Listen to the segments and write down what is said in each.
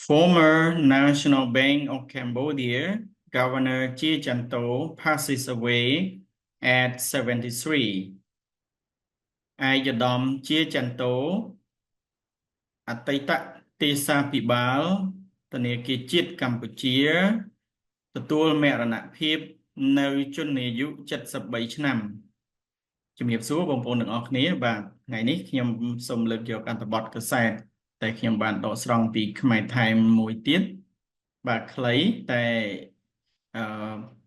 Former National Bank of Cambodia Governor Chea Chanto passes away at 73. ឯកឧត្តមជាចន្ទោអតីតទេសាភិបាលធនាគារជាតិកម្ពុជាទទួលមរណភាពនៅជន្មាយុ73ឆ្នាំជំរាបសួរបងប្អូនទាំងអស់គ្នាបាទថ្ងៃនេះខ្ញុំសូមលើកយកអត្ថបទកសែតតែខ្ញុំបានដកស្រង់ពីខ្មែរថែមមួយទៀតបាទខ្លីតែ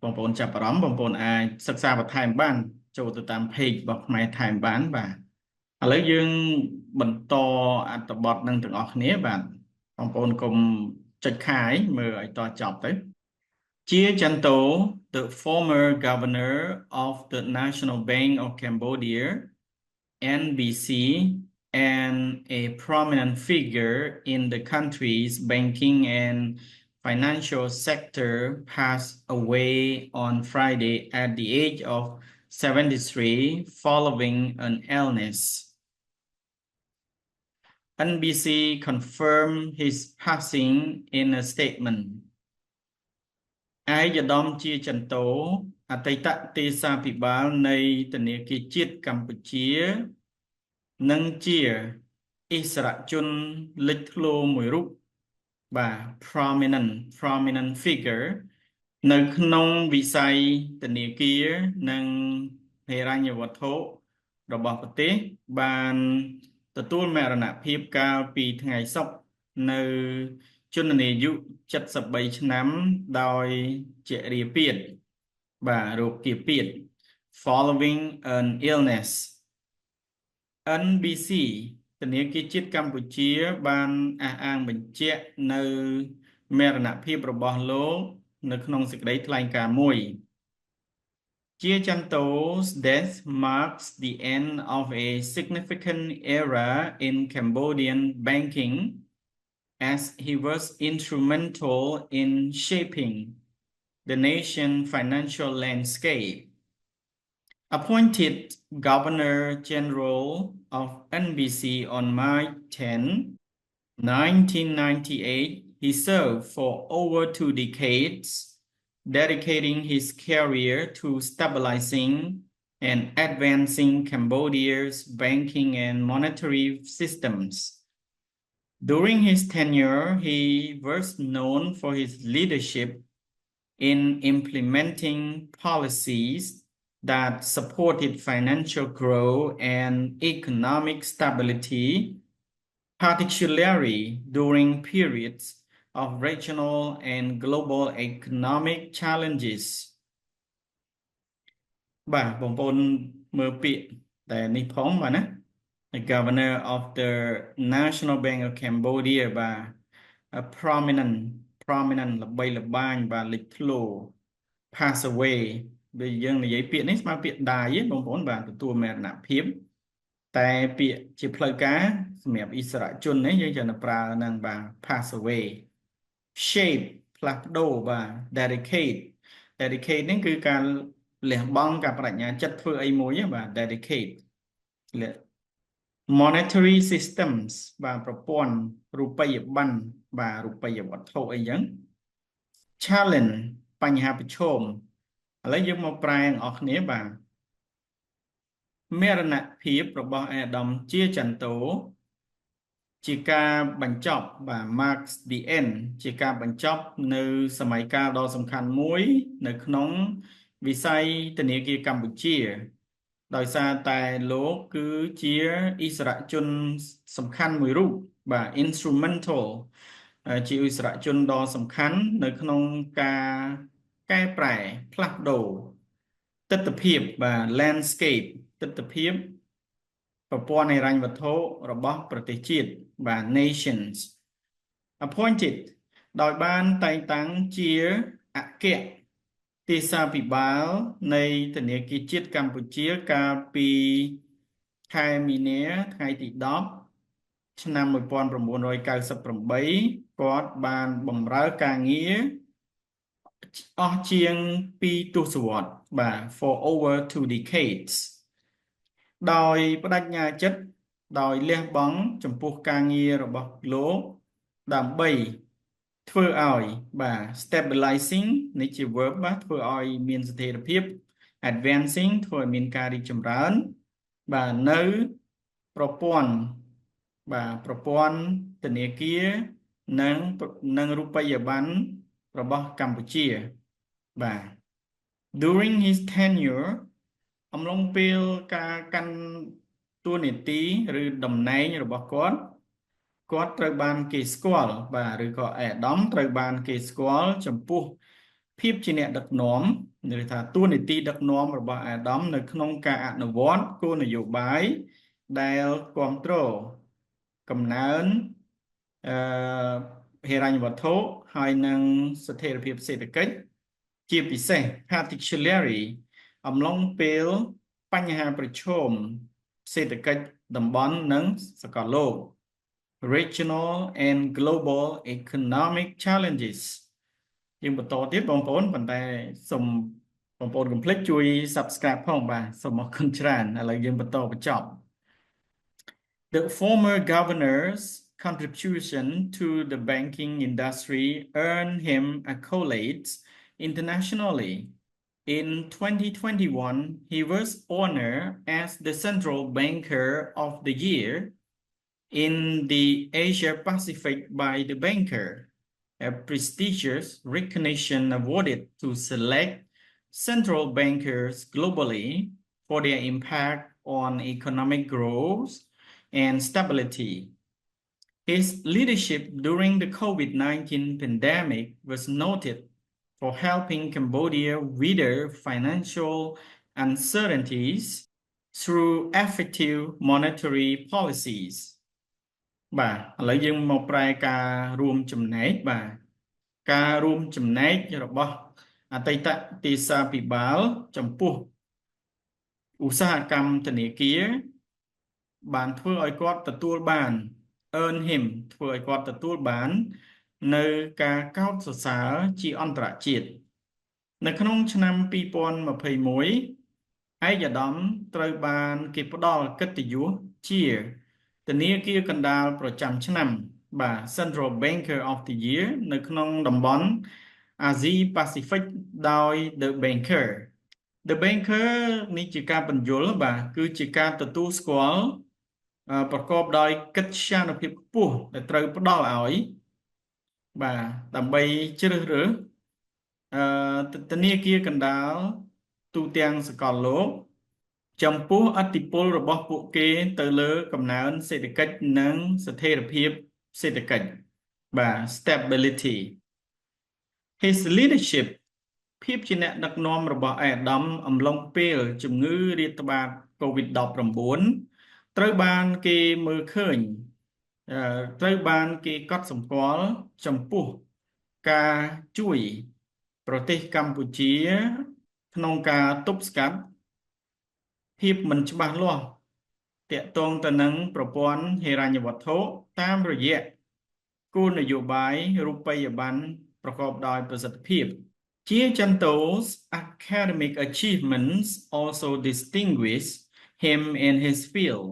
បងប្អូនចាប់អារម្មណ៍បងប្អូនអាចសិក្សាបន្ថែមបានចូលទៅតាម page របស់ខ្មែរថែមបានបាទឥឡូវយើងបន្តអត្ថបទនឹងទាំងអស់គ្នាបាទបងប្អូនកុំចុចខាយមើលឲ្យតចប់ទៅជាចន្ទោ the former governor of the National Bank of Cambodia NBC and a prominent figure in the country's banking and financial sector passed away on Friday at the age of 73 following an illness. NBC confirmed his passing in a statement. ឯកឧត្តមជាចន្ទោអតីតទេសាភិបាលនៃធនាគារជាតិកម្ពុជានិងជាអិសរជនលេចធ្លោមួយរូបបាទ prominent figure នៅក្នុងវិស័យធនាគារនិងហិរញ្ញវត្ថុរបស់ប្រទេសបានទទួលមរណភាពកាលពីថ្ងៃសុក្រនៅជន្មាយុ73ឆ្នាំដោយជារាពាធបាទរោគគាពាធ following an illness NBC ធនាគារជាតិកម្ពុជាបានអះអាងបញ្ជាក់នៅមរណភាពរបស់លោកនៅក្នុងសេចក្តីថ្លែងការណ៍មួយជាចន្ទោ 's death marks the end of a significant era in Cambodian banking as he was instrumental in shaping the nation's financial landscape. Appointed Governor General of NBC on March 10, 1998, he served for over 2 decades, dedicating his career to stabilizing and advancing Cambodia's banking and monetary systems. During his tenure, he was known for his leadership in implementing policies that supported financial growth and economic stability, particularly during periods of regional and global economic challenges. បាទបងប្អូនមើលពាក្យតែនេះផងបាទណា The Governor of the National Bank of Cambodia បាទ a prominent ល្បីល្បាញបាទលេចធ្លោ pass away ដូចយើងនិយាយពាក្យនេះស្មើពាក្យ die ទេបងប្អូនបាទទទួលមរណភាពតែពាក្យជាផ្លូវការសម្រាប់អិសរជននេះយើងจะប្រើនឹងបាទ pass away shape ផ្លាស់ប្ដូរបាទ dedicate នេះគឺការលះបង់ការបញ្ញាចិត្តធ្វើអីមួយបាទ dedicate monetary systems បាទប្រព័ន្ធរូបិយប័ណ្ណបាទរូបិយវត្ថុអីចឹង challenge បញ្ហាប្រឈមឥឡូវយើងមកប្រែទាំងអស់គ្នាបាទមរណភាពរបស់អាដាមជាចន្ទោជាការបញ្ចប់បាទ marks the end ជាការបញ្ចប់នៅសម័យកាលដ៏សំខាន់មួយនៅក្នុងវិស័យធនាគារកម្ពុជាដោយសារតែលោកគឺជាអិសរជនសំខាន់មួយរូបបាទ instrumental ជាអិសរជនដ៏សំខាន់នៅក្នុងការកែប្រែផ្លាស់ប្ដូរទិដ្ឋភាពបាទ landscape ទិដ្ឋភាពប្រព័ន្ធហិរញ្ញវត្ថុរបស់ប្រទេសជាតិបាទ nations appointed ដោយបានតែងតាំងជាអគ្គទេសាភិបាលនៃធនាគារជាតិកម្ពុជាកាលពីខែមីនាថ្ងៃទី10ឆ្នាំ 1998 គាត់បានបម្រើការងារអស់ជាង2ទសវត្សរ៍បាទ for over 2 decades ដោយបដិញ្ញាចិត្តដោយលះបង់ចំពោះការងាររបស់លោកដើម្បី ធ្វើឲ្យបាទ stabilizing នេះជា verb បាទធ្វើឲ្យមានស្ថិរភាព advancing ធ្វើឲ្យមានការរីកចម្រើនបាទនៅប្រព័ន្ធបាទប្រព័ន្ធធនាគារនិងរូបិយប័ណ្ណរបស់កម្ពុជាបាទ during his tenure អំឡុងពេលការកាន់តួនាទីឬតំណែងរបស់គាត់ត្រូវបានគេស្គាល់បាទឬក៏អាដាមត្រូវបានគេស្គាល់ចំពោះភាពជាអ្នកដឹកនាំឬថាតួនាទីដឹកនាំរបស់អាដាមនៅក្នុងការអនុវត្តគោលនយោបាយដែលគ្រប់គ្រងកំណើនហិរញ្ញវត្ថុហើយនិងស្ថិរភាពសេដ្ឋកិច្ចជាពិសេស particularly អំឡុងពេលបញ្ហាប្រឈមសេដ្ឋកិច្ចតំបន់និងសកលលោក regional and global economic challenges យើងបន្តទៀតបងប្អូនប៉ុន្តែសូមបងប្អូនកុំភ្លេចជួយ subscribe ផងបាទសូមអរគុណច្រើនឥឡូវយើងបន្តបញ្ចប់ The former governor's contribution to the banking industry earned him accolades internationally. In 2021, he was honored as the Central Banker of the Year in the Asia Pacific by the Banker, a prestigious recognition awarded to select central bankers globally for their impact on economic growth and stability. His leadership during the COVID-19 pandemic was noted for helping Cambodia weather financial uncertainties through effective monetary policies. បាទឥឡូវយើងមកប្រែការរួមចំណែកបាទការរួមចំណែករបស់អតីតទេសាភិបាលចំពោះឧស្សាហកម្មធនាគារបានធ្វើឲ្យគាត់ទទួលបាន earn him ធ្វើឲ្យគាត់ទទួលបាននៅការកោតសរសើរជាអន្តរជាតិនៅក្នុងឆ្នាំ2021ឯកឧត្តមត្រូវបានគេផ្ដល់កិត្តិយសជាធនាគារកណ្ដាលប្រចាំឆ្នាំបាទ Central Banker of the Year នៅក្នុងតំបន់អាស៊ីប៉ាស៊ីហ្វិកដោយ The Banker នេះជាការបញ្យល់បាទគឺជាការទទួលស្គាល់ប្រកបដោយកិត្យានុភាពខ្ពស់ដែលត្រូវផ្ដល់ឲ្យបាទដើម្បីជ្រើសរើសធនាគារកណ្ដាលទូទាំងសកលលោកចំពោះឥទ្ធិពលរបស់ពួកគេទៅលើកំណើនសេដ្ឋកិច្ចនិងស្ថិរភាពសេដ្ឋកិច្ចបាទ stability his leadership ភាពជាអ្នកដឹកនាំរបស់អាដាមអំឡុងពេលជំងឺរាតត្បាត COVID-19 ត្រូវបានគេមើលឃើញត្រូវបានគេកត់សម្គាល់ចំពោះការជួយប្រទេសកម្ពុជាក្នុងការទប់ស្កាត់ភាពមិនច្បាស់លាស់ទាក់ទងទៅនឹងប្រព័ន្ធហិរញ្ញវត្ថុតាមរយៈគោលនយោបាយរូបិយប័ណ្ណប្រកបដោយប្រសិទ្ធភាព Chea Chanto's academic achievements also distinguish him in his field.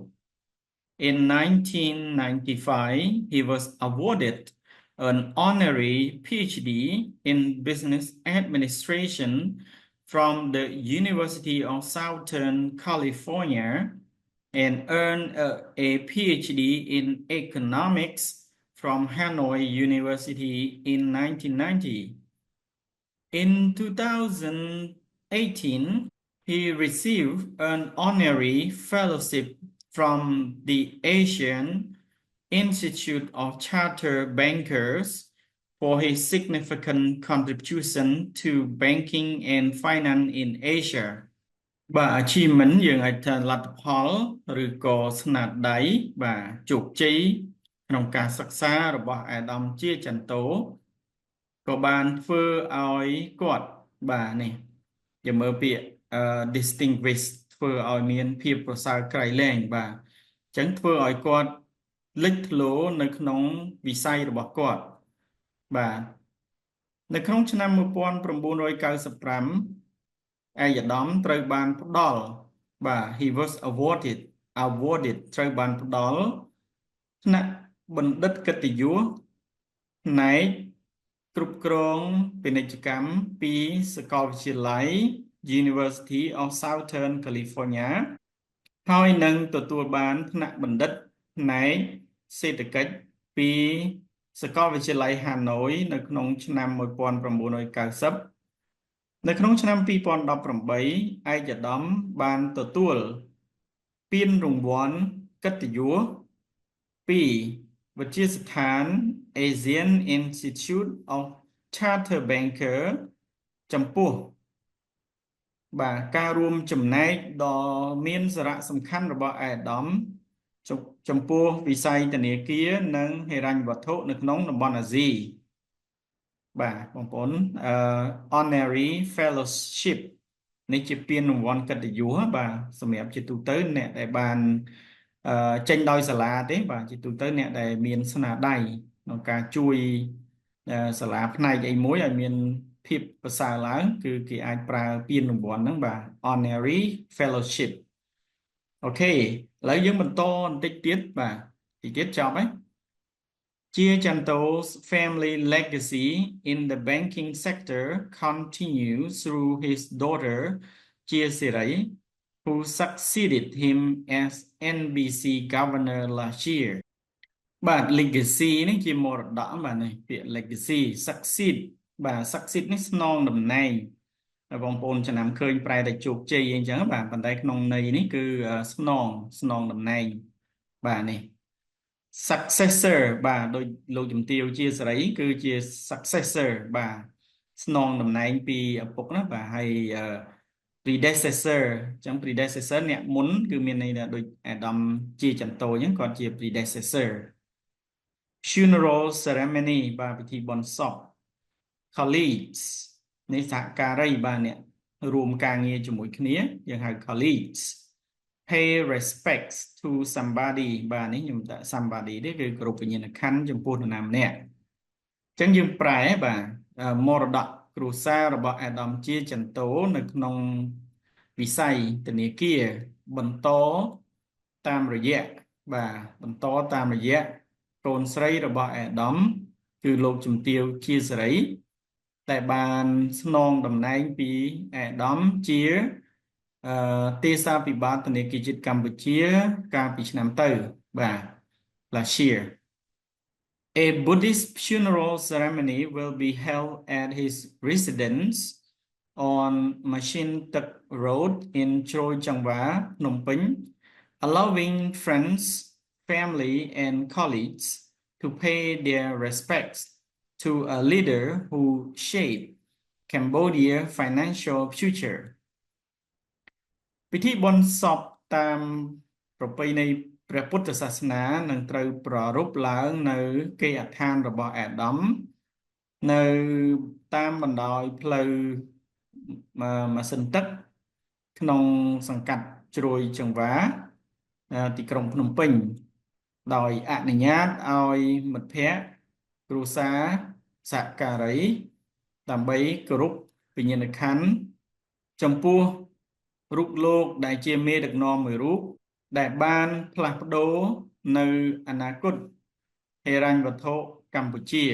In 1995, he was awarded an honorary PhD in business administration from the University of Southern California and earned a PhD in economics from Hanoi University in 1990. In 2018, he received an honorary fellowship from the Asian Institute of Chartered Bankers for his significant contribution to banking and finance in Asia. បាទ achievement យើងអាចថាលទ្ធផលឬក៏ស្នាដៃបាទជោគជ័យក្នុងការសិក្សារបស់អាដាមជាចន្ទោក៏បានធ្វើឲ្យគាត់បាទនេះយើងមើលពាក្យdistinguish ធ្វើឲ្យមានភាពប្រសើរក្រៃលែងបាទអញ្ចឹងធ្វើឲ្យគាត់លេចធ្លោនៅក្នុងវិស័យរបស់គាត់បាទនៅក្នុងឆ្នាំ1995ឯកឧត្តមត្រូវបានផ្ដល់បាទ he was awarded ត្រូវបានផ្ដល់ថ្នាក់បណ្ឌិតកិត្តិយសផ្នែក គ្រប់គ្រងពាណិជ្ជកម្មពីសាកលវិទ្យាល័យ University of Southern California ហើយនឹងទទួលបានថ្នាក់បណ្ឌិតផ្នែកសេដ្ឋកិច្ចពីសាកលវិទ្យាល័យហាណូយនៅក្នុងឆ្នាំ1990នៅក្នុងឆ្នាំ2018ឯកឧត្តមបានទទួលពានរង្វាន់កិត្តិយសពីវិទ្យាស្ថាន Asian Institute of Charter Banker ចំពោះបាទការរួមចំណែកដ៏មានសារៈសំខាន់របស់អាយដាមចំពោះវិស័យធនាគារនិងហិរញ្ញវត្ថុនៅក្នុងតំបន់អាស៊ីបាទបងប្អូនhonorary fellowship នេះជាពានរង្វាន់កិត្តិយសបាទសម្រាប់ជាទូទៅអ្នកដែលបានចេញដោយសាលាទេបាទជាទូទៅអ្នកដែលមានស្នាដៃក្នុងការជួយសាលាផ្នែកអីមួយឲ្យមានភាពប្រសើរឡើងគឺគេអាចប្រើពានរង្វាន់ហ្នឹងបាទ honorary fellowship អូខេឥឡូវយើងបន្តបន្តិចទៀតបាទតិចទៀតចប់ហើយChea Chanto's family legacy in the banking sector continues through his daughter Chea Siri, who succeeded him as NBC governor last year. បាទ legacy នេះជាមរតកបាទនេះពាក្យ legacy succeed បាទ succeed នេះស្នងតំណែងបងប្អូនចំណាំឃើញប្រែតែជោគជ័យអីចឹងបាទប៉ុន្តែក្នុងន័យនេះគឺស្នងតំណែងបាទនេះ successor បាទដោយលោកជំទាវជាសេរីគឺជា successor បាទស្នងតំណែងពីឪពុកណាបាទហើយpredecessor អញ្ចឹង predecessor អ្នកមុនគឺមានន័យថាដូចអាដាមជាចន្ទោអញ្ចឹងគាត់ជា predecessor funeral ceremony បាទពិធីបុណ្យសព colleagues នេះសហការីបាទអ្នករួមការងារជាមួយគ្នាយើងហៅ colleagues pay respects to somebody បាទនេះខ្ញុំដាក់ somebody នេះគឺគ្រប់វិញ្ញាណក្ខន្ធចំពោះនរណាម្នាក់អញ្ចឹងយើងប្រែបាទមរតកគ្រួសាររបស់អាដាមជាចន្ទោនៅក្នុងវិស័យធនាគារបន្តតាមរយៈកូនស្រីរបស់អាដាមគឺលោកជំទាវជាសេរីតែបានស្នងតំណែងពីអាដាមជាទេសាភិបាលធនាគារជាតិកម្ពុជាកាលពីឆ្នាំទៅបាទ last year A Buddhist funeral ceremony will be held at his residence on Machine Tuk Road in Choi Changwa, Phnom Penh, allowing friends, family, and colleagues to pay their respects to a leader who shaped Cambodia's financial future. ពិធីបុណ្យសពតាមប្រពៃណីព្រះពុទ្ធសាសនានឹងត្រូវប្រារព្ធឡើងនៅគេហដ្ឋានរបស់អាដាមនៅតាមបណ្ដោយផ្លូវម៉ាស៊ីនទឹកក្នុងសង្កាត់ជ្រោយចង្វាទីក្រុងភ្នំពេញដោយអនុញ្ញាតឲ្យមិត្តភ័ក្តិគ្រួសារសហការីដើម្បីគោរពវិញ្ញាណក្ខន្ធចំពោះរូបលោកដែលជាមេដឹកនាំមួយរូបដែលបានផ្លាស់ប្ដូរនៅអនាគតហិរញ្ញវត្ថុកម្ពុជា